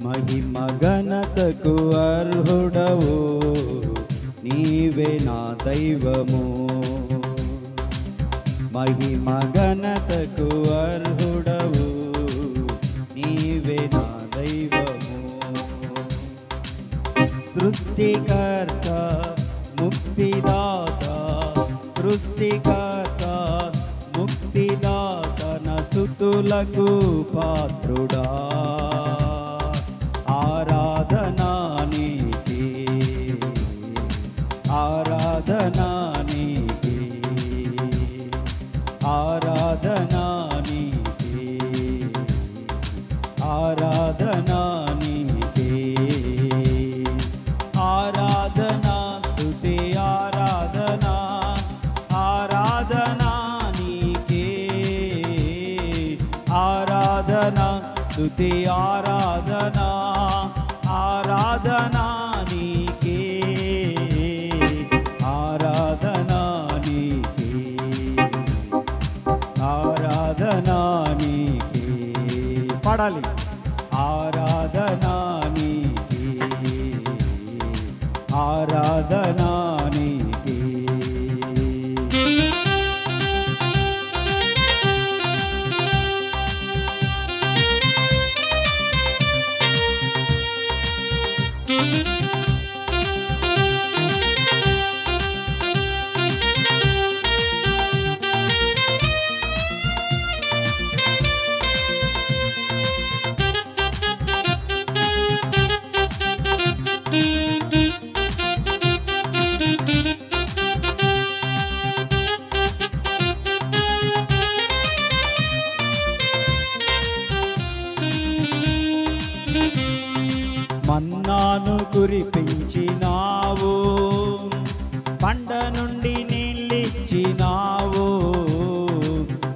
మహిమ ఘనతకు అర్హుడవు నీవే నా దైవము. మహిమ ఘనతకు అర్హుడవు నీవే నా దైవము. సృష్టికర్త ముక్తిదాత, సృష్టికర్త ముక్తిదాత నా స్తుతులకు పాత్రుడా. ఆరాధనా నీకే, ఆరాధనా నీకే, ఆరాధనా నీకే, ఆరాధనా నీకే, ఆరాధనా స్తుతి ఆరాధనా, ఆరాధనా నీకే, ఆరాధనా స్తుతి ఆరాధనా, ఆరాధనా నీకే, ఆరాధనా నీకే, ఆరాధనా నీకే. పాడాలి. ఆరాధనా నీకే, ఆరాధనా నీకే. మన్నాను కురిపించినావు, పండ నుండి నీళ్ళిచ్చినావు.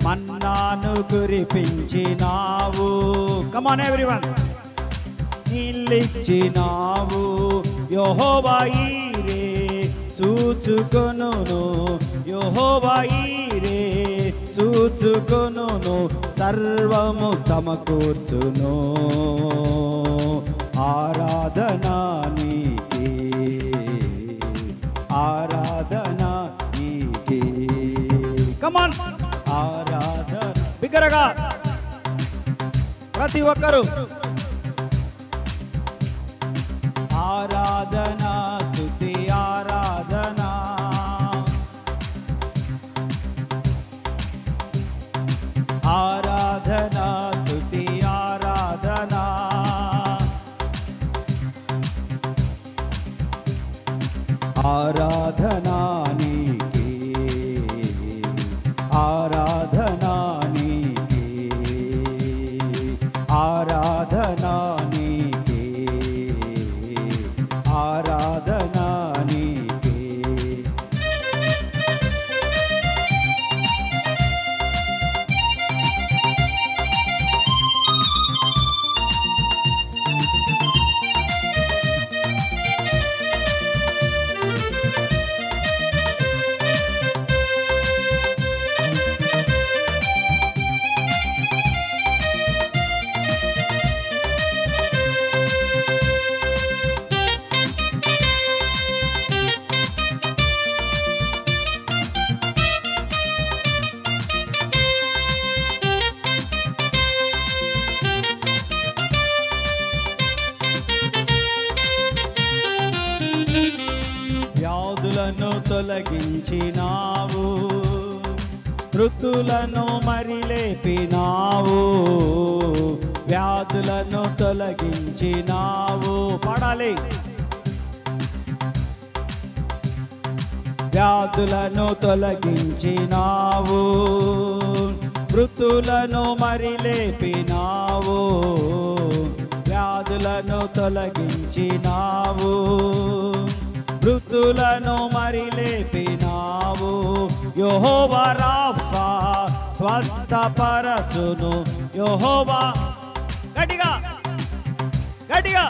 మన్నాను కురిపించినావు, కమ్ ఆన్ ఎవ్రీవన్. నీళ్ళిచ్చినావు. యెహోవా ఈరే చూచుకొనును, యెహోవా ఈరే చూచుకొనును, సర్వము సమకూర్చును. ఆరాధనా నీకే, ఆరాధనా నీకే. Come on. ఆరాధన బిగ్గరగా ప్రతి ఒక్కరు. ఆరాధనా స్తుతి ఆరాధనా, ఆరాధనా స్తుతి ఆరాధనా, ఆరాధనా నీకే, ఆరాధనా నీకే, ఆరాధనా నీకే, ఆరాధనా నీకే. వ్యాధులను తొలగించినావు, మృతులను మరి లేపినావు. వ్యాధులను తొలగించినావు. పాడాలి. వ్యాధులను తొలగించినావు, మృతులను మరి లేపినావు. వ్యాధులను తొలగించినావు, మృతులను మరి లేపినావు. యెహోవా రాఫా స్వస్థపరచును, యెహోవా గట్టిగా గట్టిగా.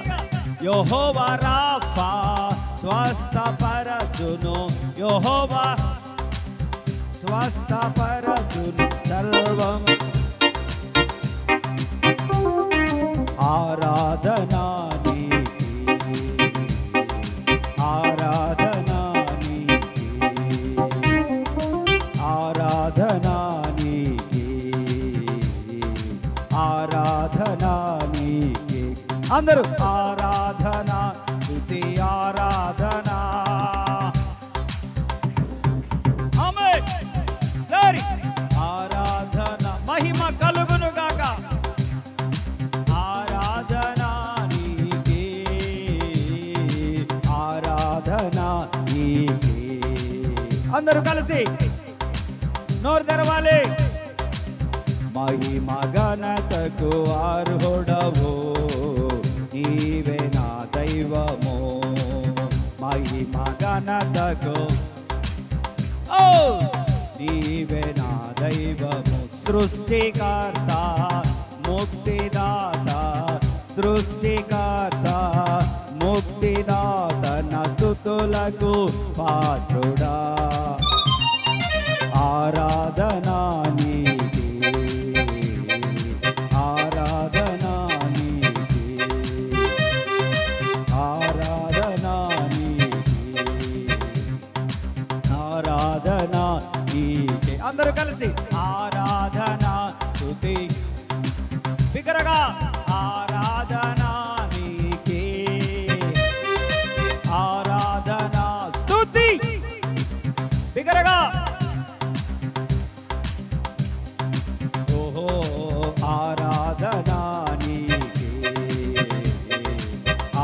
యెహోవా రాఫా స్వస్థపరచును, యెహోవా స్వస్థపరచును, సర్వం ఆరాధనా అందరూ ఆరాధన స్తుతి ఆరాధన ఆమేన్ గ్లోరీ ఆరాధన మహిమ కలుగును గాక ఆరాధన నీకే ఆరాధన నీకే అందరూ కలిసి నోరు తెరవాలి మహిమ ఘనతకు అర్హుడవు నీవే నా దైవము మహిమ ఘనతకు ఓ నీవే నా దైవము సృష్టికర్త ముక్తిదాత సృష్టికర్త ముక్తిదాత నా స్తుతులకు పాత్రుడా ఆరాధనా నీకే ఆరాధనా నీకే ఆరాధనా నీకే ఆరాధనా నీకే అందరూ కలిసి ఆరాధనా స్తుతి బిగ్గరగా ఆరాధనా నీకే ఆరాధనా స్తుతి బిగ్గరగా ఆరాధనా నీకే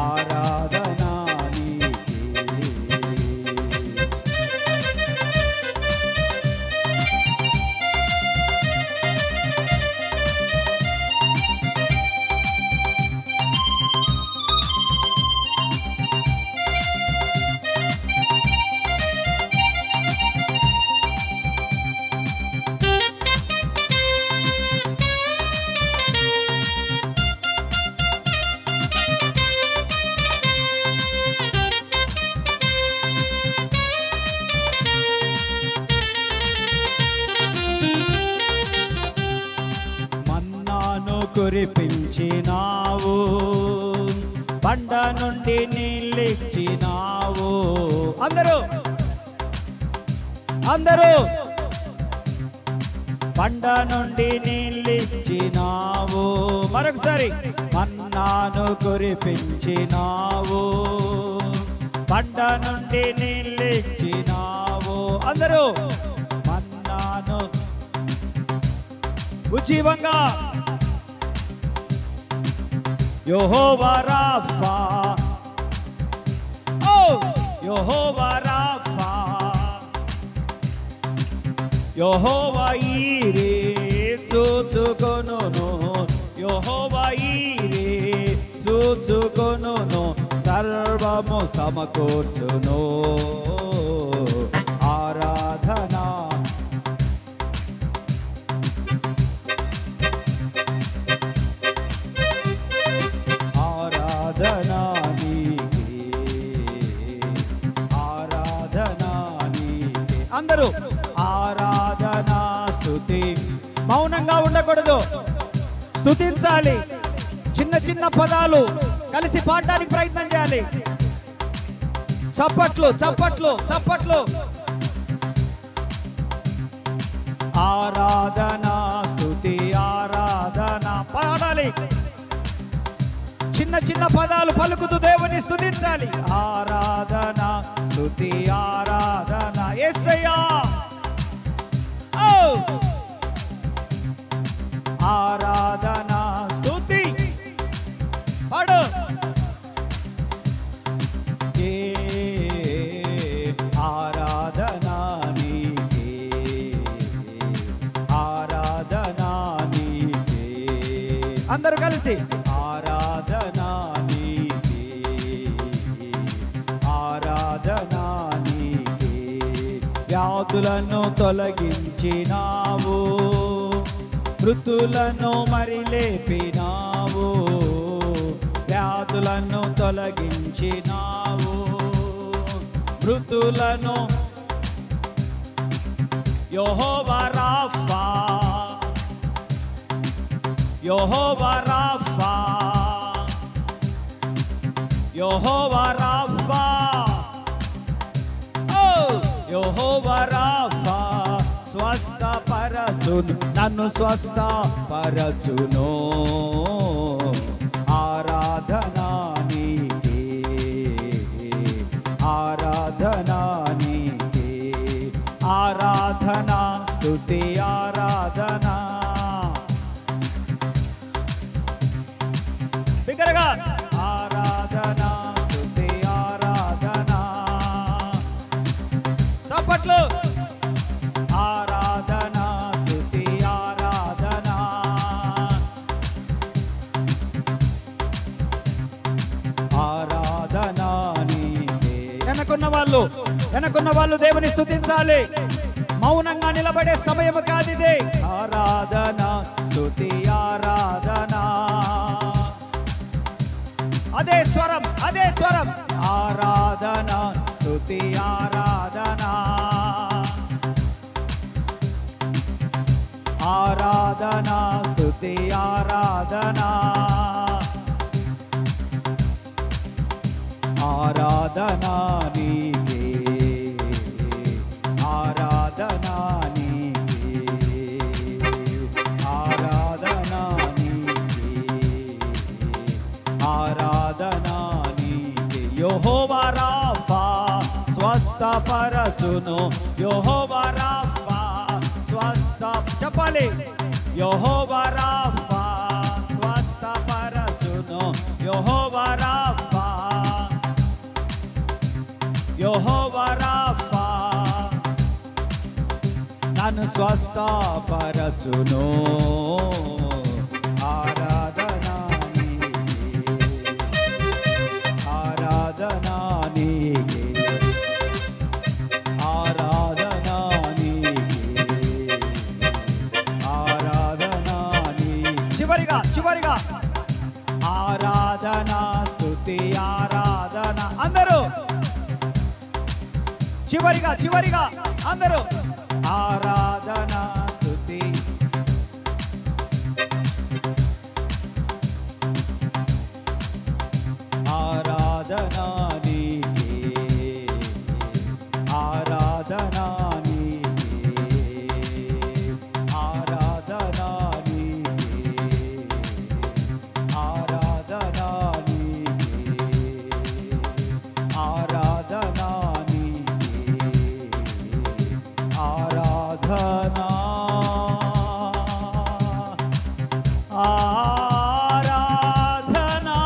ఆరాధనా నీకే కురిపించినావు బండ నుండి నీళ్ళిచ్చినావు అందరూ అందరూ బండ నుండి నీళ్ళిచ్చినావు మరొకసారి మన్నాను కురిపించినావు బండ నుండి నీళ్ళిచ్చినావు అందరూ మన్నాను ఉజ్జీవంగా యెహోవా రాఫా ఓ యెహోవా రాఫా యెహోవా ఈరే చూచుకొనును యెహోవా ఈరే చూచుకొనును సర్వము సమకూర్చును ఆరాధనా ఆరాధనా నీకే ఆరాధనా నీకే అందరూ ఆరాధనా స్తుతి మౌనంగా ఉండకూడదు స్తుతించాలి చిన్న చిన్న పదాలు కలిసి పాడడానికి ప్రయత్నం చేయాలి చప్పట్లు చప్పట్లు చప్పట్లు ఆరాధనా స్తుతి ఆరాధనా పాడాలి చిన్న చిన్న పదాలు పలుకుతూ దేవుని స్తుతించాలి ఆరాధన స్తుతి ఆరాధన యేసయ్యా ఓ ఆరాధన స్తుతి పాడు ఏ ఆరాధన నీకే ఆరాధన నీకే అందరూ కలిసి ఆరాధనా నీకే ఆరాధనా నీకే వ్యాధులను తొలగించినావు మృతులను మరి లేపినావు వ్యాధులను తొలగించినావు మృతులను యెహోవా రాఫా యెహోవా రాఫా యెహోవా రాఫా ఓ యెహోవా రాఫా స్వస్థపరచును నన్ను స్వస్థపరచును ఆరాధన స్తుతి ఆరాధన. బిగ్గరగా ఆరాధన స్తుతి ఆరాధన. చప్పట్లు. ఆరాధన స్తుతి ఆరాధన. ఆరాధన నీకే. వెనకున్న వాళ్ళు దేవుని స్తుతించాలి. మౌనంగా నిలబడే సమయం కాదిదే. ఆరాధన స్తుతి ఆరాధన. అదే స్వరం. ఆరాధన స్తుతి ఆరాధన. ఆరాధన స్తుతి ఆరాధన. ఆరాధన నీకే. ఆరాధన నీకే. ఆరాధన నీకే. ఆరాధన నీకే. యెహోవా రాఫా స్వస్థపరచును. యెహోవా రాఫా స్వస్థ. చెప్పాలి. యెహోవా రాఫా స్వస్థపరచును. యెహోవా రాఫా. యెహోవా రాఫా నన్ను స్వస్థపరచును. ఆరాధన నీకే. ఆరాధన నీకే. ఆరాధన నీకే. ఆరాధన నీకే. చివరిగా ఆరాధన స్తుతి ఆరాధన. అందరూ చివరిగా అందరూ ఆరాధన స్తుతి. ఆరాధన నీకే. ఆరాధన నీకే. ఆరాధన నీకే. ఆరాధన నీకే. ఆరాధన ఆరాధనా. ఆరాధనా.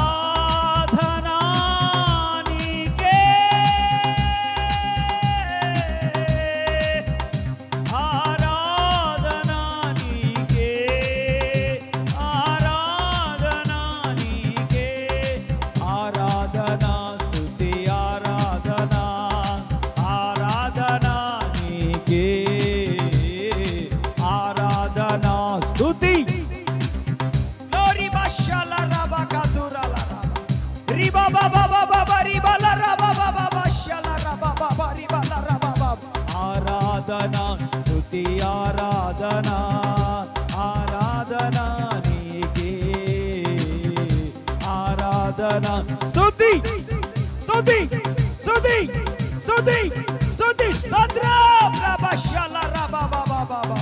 ఆరాధనా నీకే. ఆరాధనా నీకే. ఆరాధనా నీకే. ఆరాధనా స్తుతి ఆరాధనా. ఆరాధనా నీకే. ఆరాధనా స్తుతి. లోరి బషల రబ కదురల రబ రిబా బాబా బాబా రిబల రబ బాబా బషల రబ బాబా రిబల రబ బాబా. ఆరాధనా స్తుతి ఆరాధనా. ఆరాధనా నీకే. ఆరాధనా స్తుతి స్తుతి స్తుతి స్తుతి స్తుతి స్తోత్రం. రబషల రబ బాబా బాబా.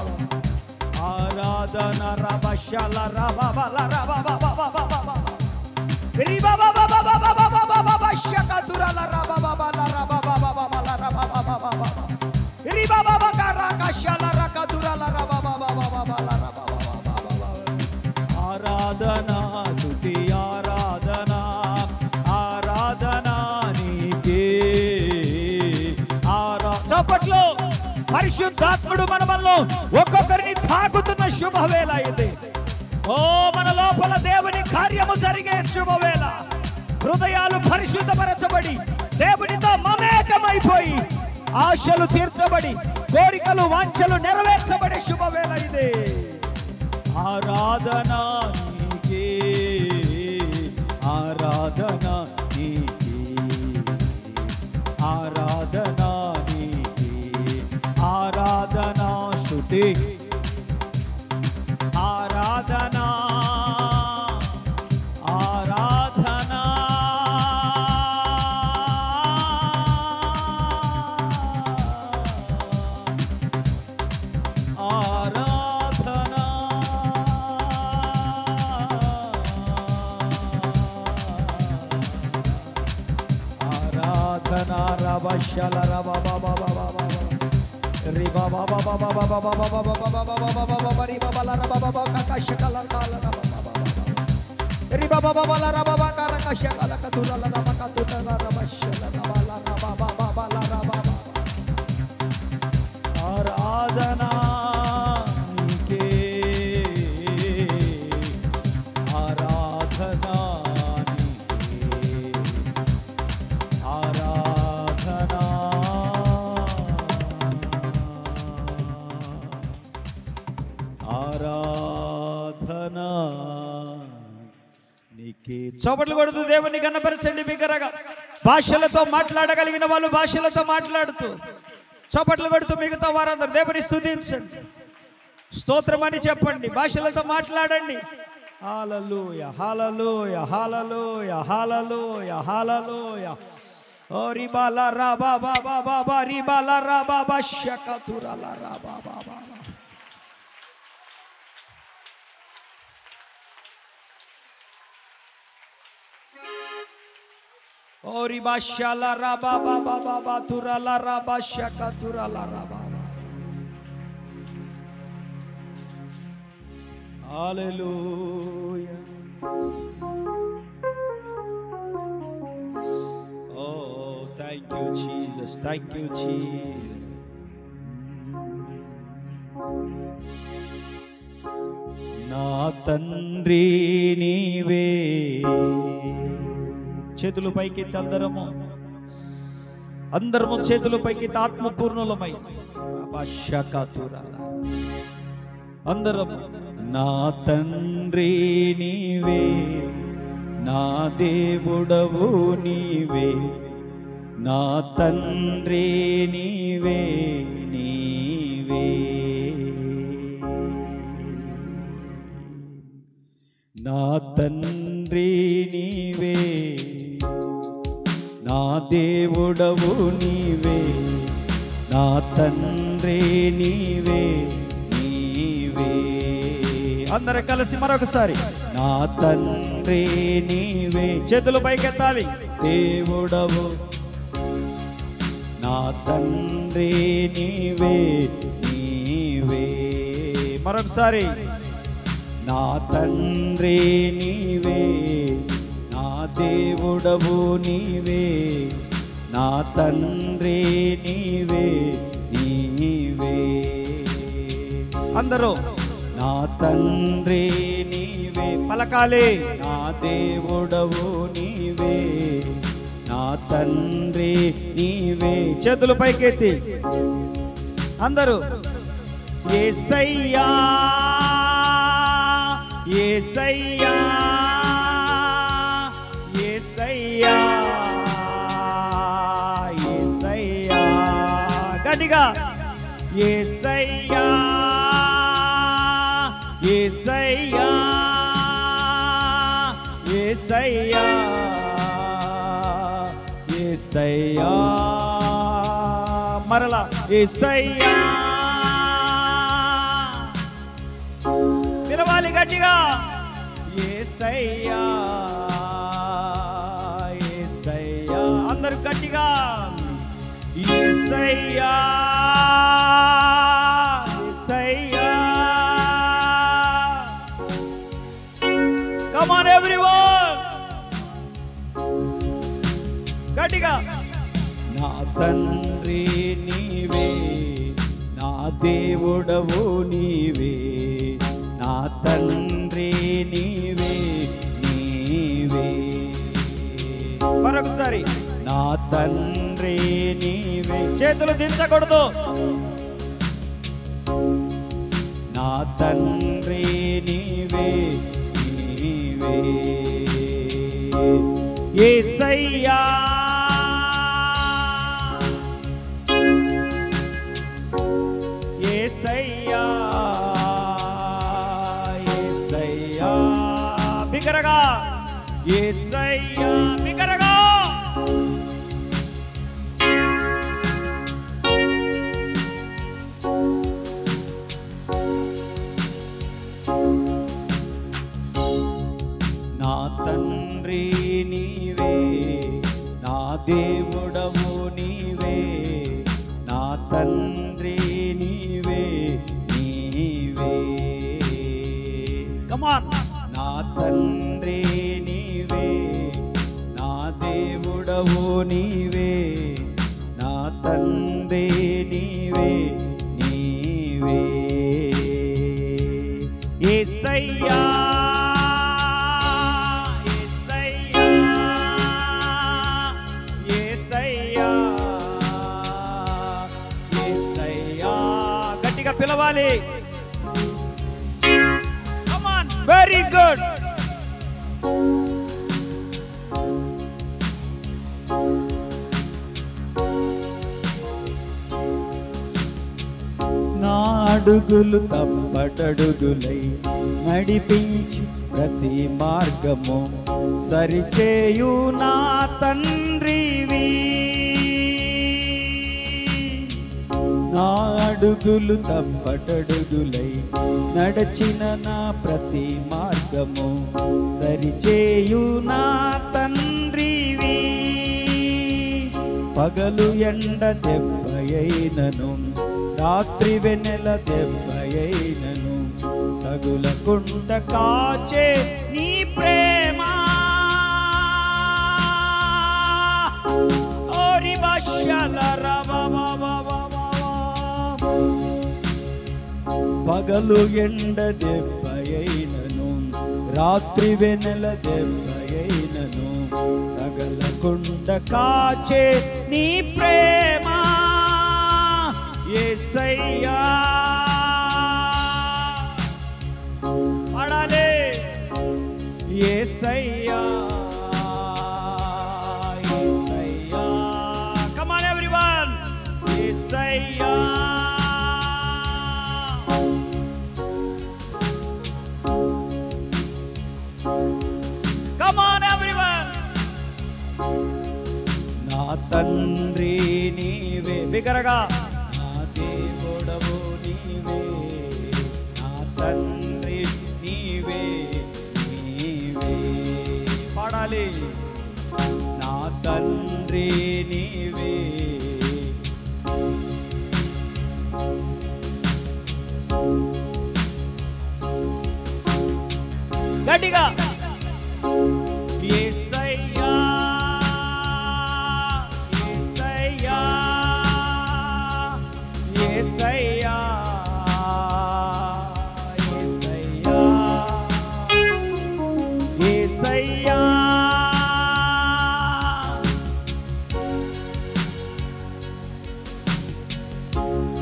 ఆరాధన రబషల రబ బాల రబ బాబా బాబా. రిబా బాబా బాబా బాబా బాబా షకదురల రబ బాబా ల రబ బాబా బాబా ల రబ బాబా బాబా. రిబా బాబా కరకషల రకదురల రబ బాబా బాబా ల రబ బాబా బాబా. ఆరాధనా స్తుతి ఆరాధనా. ఆరాధనా నీకే. చప్పట్లు. పరిశుద్ధాత్ముడు మనలో ఒక్కొక్కరిని తాకుతున్న శుభవేళ ఇది. ఓ మన లోపల దేవుని కార్యము జరిగే శుభవేళ. హృదయాలు పరిశుద్ధపరచబడి దేవునితో మమేకమైపోయి ఆశలు తీర్చబడి కోరికలు వాంఛలు నెరవేర్చబడే శుభవేళ ఇది. ఆరాధనా నీకే. ఆరాధనా నీకే. ఆరాధనా నీకే. ఆరాధనా స్తుతి. ఆరాధనా. ఆరాధనా. ఆరాధనా. ఆరాధనా. Riba baba baba baba baba baba baba baba baba riba bala raba baba kakasya kala kala raba baba riba baba bala raba baba kakasya kala katura raba katura raba shala raba la raba baba bala raba आराधना के आराधना आराधना आराधना నీకే చప్పట్లు కొడుతూ దేవుని కనపరచండి బిగ్గరగా భాషలతో మాట్లాడగలిగిన వాళ్ళు భాషలతో మాట్లాడుతూ చప్పట్లు కొడుతూ మిగతా వారందరూ దేవుని స్తుతించండి స్తోత్రం అని చెప్పండి భాషలతో మాట్లాడండి హల్లెలూయా హల్లెలూయా హల్లెలూయా హల్లెలూయా హల్లెలూయా ఓ రిబాలా రాబా బాబా బాబా రిబాలా రాబా బషకతురాలా రాబా బాబా Ori bashala raba baba baba turala raba shaka turala raba. Hallelujah. Oh, thank you, Jesus. Thank you, Jesus. నా తండ్రి నీవే చేతులు పైకి అందరము చేతులు పైకి ఆత్మపూర్ణులమై అందరము నా తండ్రి నీవే నా దేవుడవు నీవే నా తండ్రి నీవే నీవే నా తండ్రి నీవే నా దేవుడవు నీవే నా తండ్రి నీవే నీవే అందరూ కలిసి మరొకసారి నా తండ్రి నీవే చేతులు పైకెత్తాలి దేవుడవు నా తండ్రి నీవే నీవే మరొకసారి నా తండ్రి నీవే నా దేవుడవు నీవే నా తండ్రి నీవే నీవే అందరూ నా తండ్రి నీవే పలకాలి నా దేవుడవు నీవే నా తండ్రి నీవే చేతులు పైకెత్తి అందరూ యేసయ్యా యేసయ్యా యేసయ్యా యేసయ్యా గట్టిగా యేసయ్యా యేసయ్యా యేసయ్యా యేసయ్యా మరలా యేసయ్యా పిలవాలి గట్టిగా యేసయ్యా యేసయ్యా అందరూ గట్టిగా యేసయ్యా యేసయ్యా కమ్ ఆన్ ఎవ్రీవన్ గట్టిగా నా తండ్రి నీవే నా దేవుడవు నీవే నా తండ్రి నీవే నీవే మరొకసారి నా తండ్రి నీవే చేతులు దించకూడదు నా తండ్రి నీవే నీవే యేసయ్యా యేసయ్యా యేసయ్యా బిగరగా యేసయ్యా బిగరగా నా తండ్రి నీవే నా దేవుడవు నీవే నా తండ్రి కమాన్. నా తండ్రి నీవే, నా దేవుడవు నీవే, నా తండ్రి నీవే, నీవే యేసయ్యా, యేసయ్యా, యేసయ్యా, యేసయ్యా. గట్టిగా పిలవాలి. కమాన్, వెరీ గుడ్. నా అడుగులు తప్పటడుగులై నడిపించి ప్రతి మార్గము సరిచేయు నా తండ్రివి. నా అడుగులు తప్పటడుగులై నడచిన నా ప్రతి మార్గము సరిచేయు నా తండ్రివి. పగలు ఎండ దెబ్బయైనను, రాత్రి వెన్నెల దెబ్బయైనను తగులకుండా కాచే నీ ప్రేమ. ఓరి భాషల పగలు ఎండ దెబ్బయైనను, రాత్రి వెన్నెల దెబ్బయైనను తగలకుండా కాచే నీ ప్రేమ. యేసయ్యా పాడాలి. యేసయ్యా, యేసయ్యా. Come on everyone. యేసయ్యా, కమ్ ఆన్ ఎవ్రీవన్. నా తండ్రి నీవే, బిగరగా. దేవుడవు నీవే, నా తండ్రి నీవే, నీవే పాడాలి. నా తండ్రి నీవే, గట్టిగా. యేసయ్యా, యేసయ్యా, యేసయ్యా, యేసయ్యా, యేసయ్యా.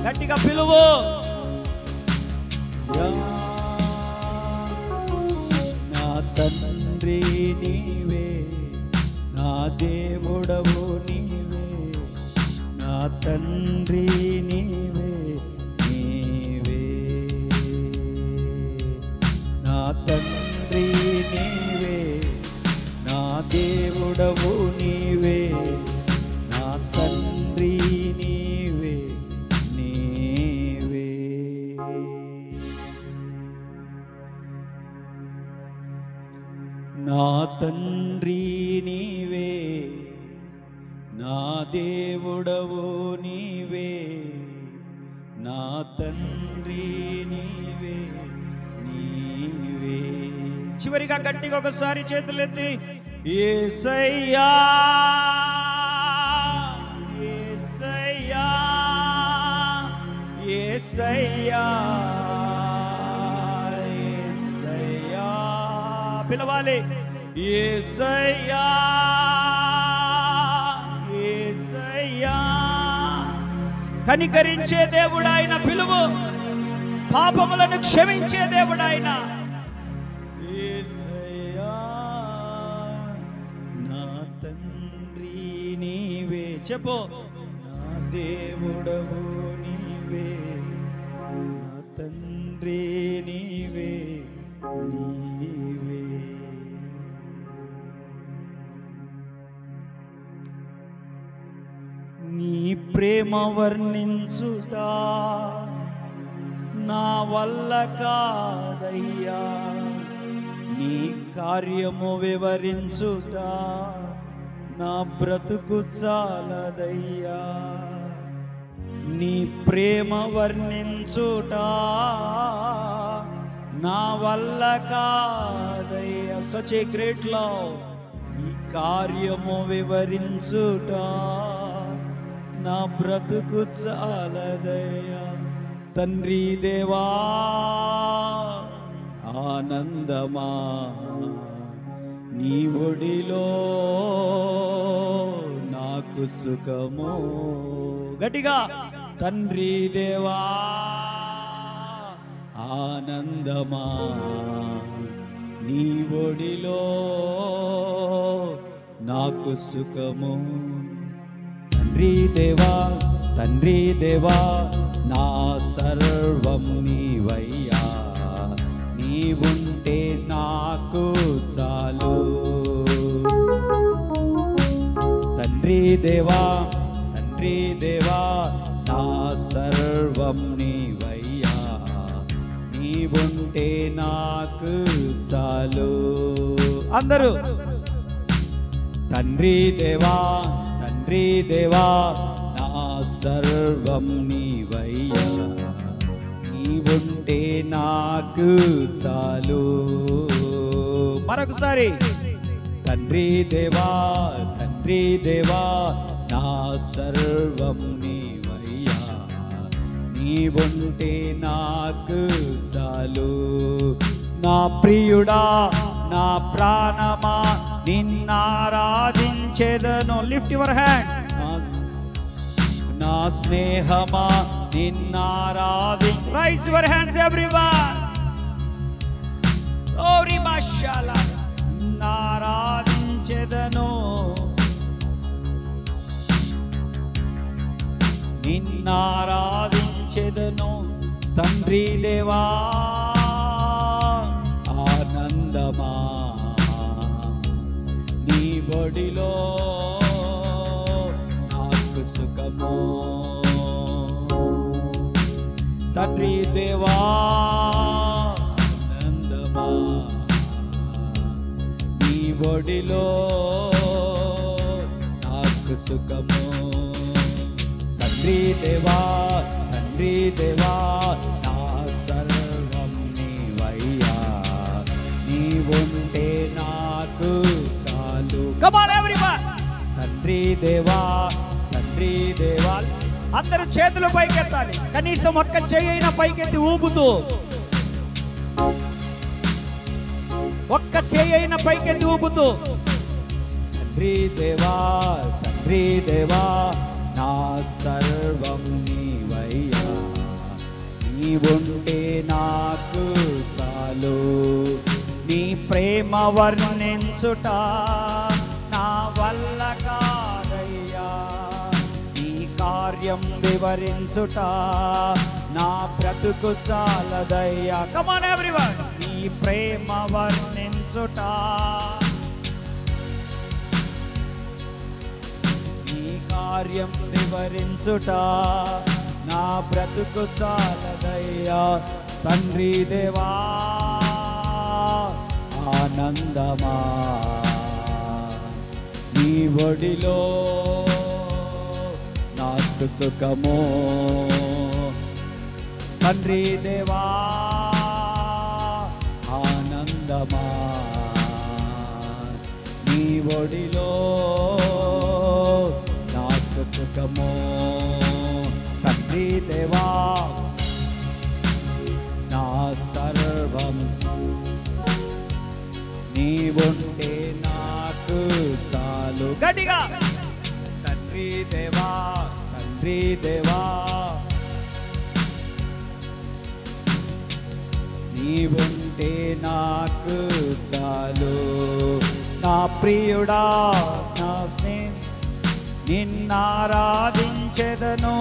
గట్టిగా పిలువు. నా తండ్రి నీవే, నా దేవుడవు నీవే, నా తండ్రి నీవే, నీవే నా తండ్రి నీవే, నా దేవుడవు నీవే, నా తండ్రి నీవే, నీవే. నా తండ్రి నీవే, నా దేవుడవు నీవే, నా తండ్రి నీవే, నీవే. చివరిగా గట్టిగా ఒకసారి చేతులెత్తి యేసయ్యా, యేసయ్యా, యేసయ్యా, యేసయ్యా పిలవాలి. యేసయ్యా, యేసయ్యా. కనికరించే దేవుడు ఆయన, పిలువు. పాపములను క్షమించే దేవుడు ఆయన. యేసయ్యా, నా తండ్రి నీవే. చెప్పు. నా దేవుడవు నీవే, నా తండ్రి నీవే, నీవే. నీ ప్రేమ వర్ణించుట నా వల్ల కాదయ్యా, నీ కార్యము వివరించుట నా బ్రతుకు చాలదయ్యా. నీ ప్రేమ వర్ణించుట నా వల్ల కాదయ్యా. Such a great love. ఈ కార్యము వివరించుట నా బ్రతుకు చాలదయ్యా. తండ్రి దేవా ఆనందమా నీ ఒడిలో నాకు సుఖము. గట్టిగా తండ్రి దేవా ఆనందమా నీ ఒడిలో నాకు సుఖము. తండ్రి దేవా తండ్రి దేవా నా సర్వం నీవయ్యా. నీవుంటే నాకు చాలు. తండ్రి దేవా తండ్రి దేవా నా సర్వం నీవయ్యా. నీవుంటే నాకు చాలు. అందరూ తండ్రి దేవా తండ్రి దేవా నా సర్వం నీవయ్యా. నీవుంటే నాకు చాలు. మరొకసారి తండ్రి దేవా తండ్రి దేవా నా సర్వం నీవయ్యా. నీవుంటే నాకు చాలు. నా ప్రియుడా నా ప్రాణమా నిన్నారాధించెదను. Lift your hand. నా స్నేహమా నిన్నారాధించెదను. Raise your hands everyone. ఓరి మాషాల నారాధించెదను. నిన్నారాధించెదను. తండ్రి దేవా ఆనందమా నీ ఒడిలో నాకు సుఖము. తండ్రి దేవా ఆనందమా నీ ఒడిలో నాకు సుఖము. తండ్రి దేవా తండ్రి దేవా నా సర్వం నీవయ్యా. నీవుంటే నాకు చాలు. Come on everyone. తండ్రి దేవా తండ్రి దేవా. అందరూ చేతులు పైకెత్తాలి. కనీసం ఒక్క చెయ్యిన పైకెత్తి ఊపుతూ, ఒక్క చెయ్యిన పైకెత్తి ఊపుతూ తండ్రి దేవా తండ్రి దేవా నా సర్వం నీవయ్యా. నీవుంటే నాకు చాలు. నీ ప్రేమ వర్ణించుట నా వల్ల కాదయ్యా. నీ కార్యం వివరించుట నా బ్రతుకు చాలదయ్యా. Come on everyone. నీ ప్రేమ వర్ణించుట కార్యం వివరించుట నా బ్రతుకు చాలదయ్యా. తండ్రి దేవా ఆనందమా నీ ఒడిలో నాకు సుఖము. తండ్రి దేవా ఆనందమా నీ ఒడిలో సుఖము. తండ్రి దేవా నా సర్వం నీవుంటే నాకు చాలు. గట్టిగా తండ్రి దేవా తండ్రి దేవా నీవుంటే నాకు చాలు. నా ప్రియుడా నా నిన్నారాధించెదను.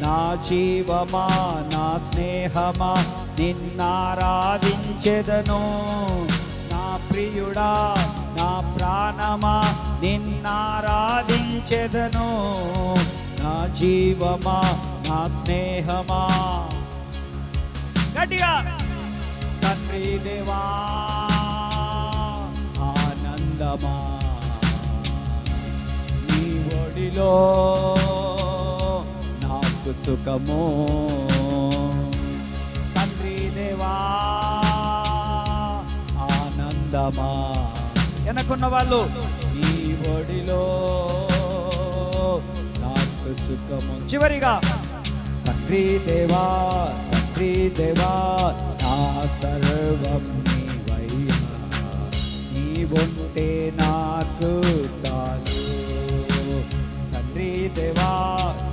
నా జీవమా నా స్నేహమా నిన్నారాధించెదను. నా ప్రియుడా నా ప్రాణమా నిన్నారాధించెదను. నా జీవమా నా స్నేహమా. గట్టిగా తండ్రి దేవా ఆనందమా నీ ఒడిలో నాకు సుఖము. తండ్రి దేవా ఆనందమా. వెనకున్న వాళ్ళు ఈ ఒడిలో నాకు సుఖము. చివరిగా తండ్రి దేవా తండ్రి దేవా నా సర్వం నీవయ్యా, నీవుంటే నాకు చాలు. తండ్రి దేవా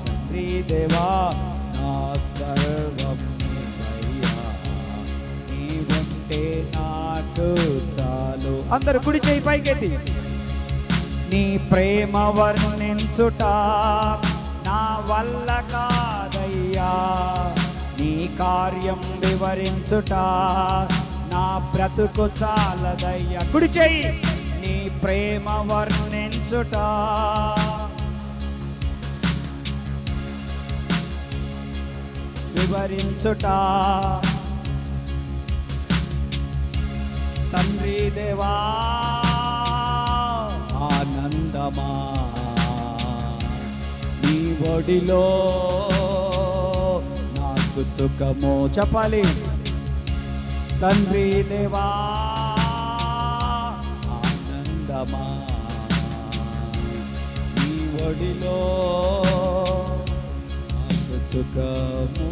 తండ్రి దేవా నా సర్వం నీవయ్యా, నీవుంటే నాకు చాలు. అందరు కుడి చేయి పైకెత్తి. నీ ప్రేమ వర్ణించుట నా వల్ల కాదయ్యా, నీ కార్యం వివరించుట నా బ్రతుకు చాలదయ్యా. కుడి చెయ్యి. నీ ప్రేమ వర్ణించుట వివరించుట తండ్రి దేవా ఆనందమా. నీ ఒడిలో నాకు సుఖము. చెప్పాలి. తండ్రి దేవా ఆనందమా, నీ ఒడిలో నాకు సుఖము.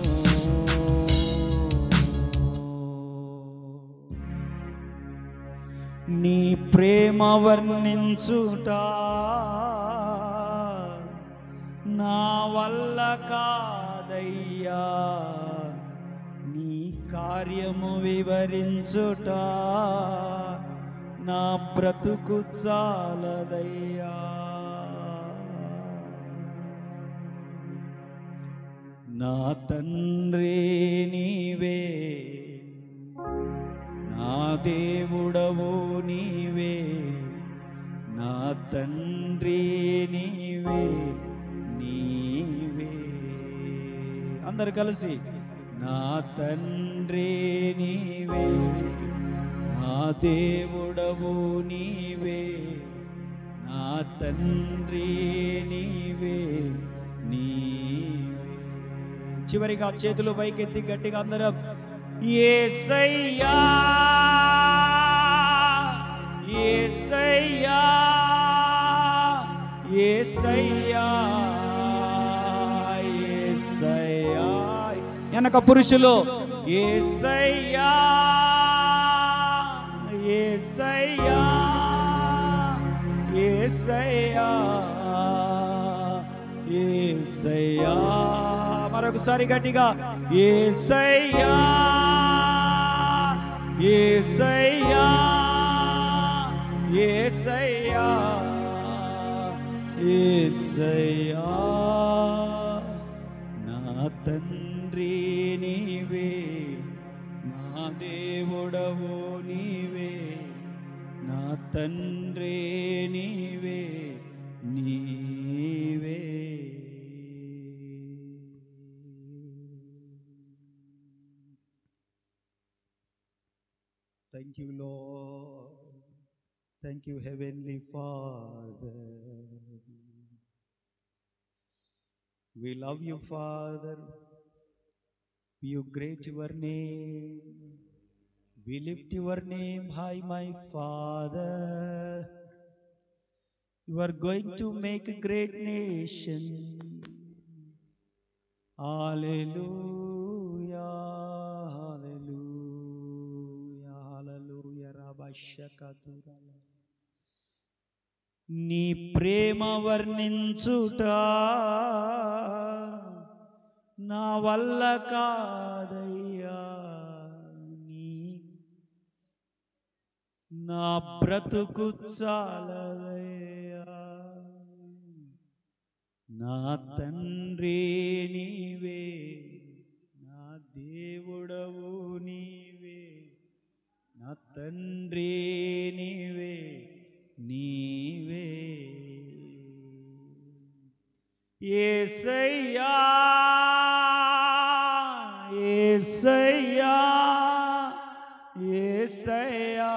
నీ ప్రేమ వర్ణించుట నా వల్ల కాదయ్యా, నీ కార్యము వివరించుట నా బ్రతుకు చాలదయ్యా. నా తండ్రి నీవే, నా దేవుడవు నీవే, నా తండ్రి నీవే నీవే. అందరు కలిసి నా తండ్రి నీవే, నా దేవుడవు నీవే, నా తండ్రి నీవే నీవే. చివరిగా చేతులు పైకెత్తి గట్టిగా అందరం యేసయ్యా యేసయ్యా యేసయ్యా యేసయ్యా. వెనక పురుషులు యేసయ్యా యేసయ్యా యేసయ్యా యేసయ్యా. మరొకసారి గట్టిగా యేసయ్యా యేసయ్యా యేసయ్యా యేసయ్యా. నా తండ్రి నీవే, నా దేవుడవు నీవే, నా తండ్రి నీవే నీవే. Thank you, Lord. Thank you, Heavenly Father. We love you, Father. You great your name. We lift your name high, my Father. You are going to make a great nation. Hallelujah. నీ ప్రేమ వర్ణించుట నా వల్ల కాదయ్యా, నా బ్రతుకు చాలదయ్యా. నా తండ్రి నీవే, నా దేవుడవు నీవే, నా తండ్రి నీవే నీవే. యేసయ్యా యేసయ్యా యేసయ్యా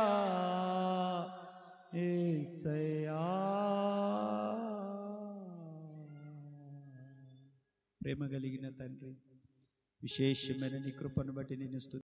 యేసయ్యా. ప్రేమ కలిగిన తండ్రి, విశేషమైన నీ కృపను బట్టి నిన్ను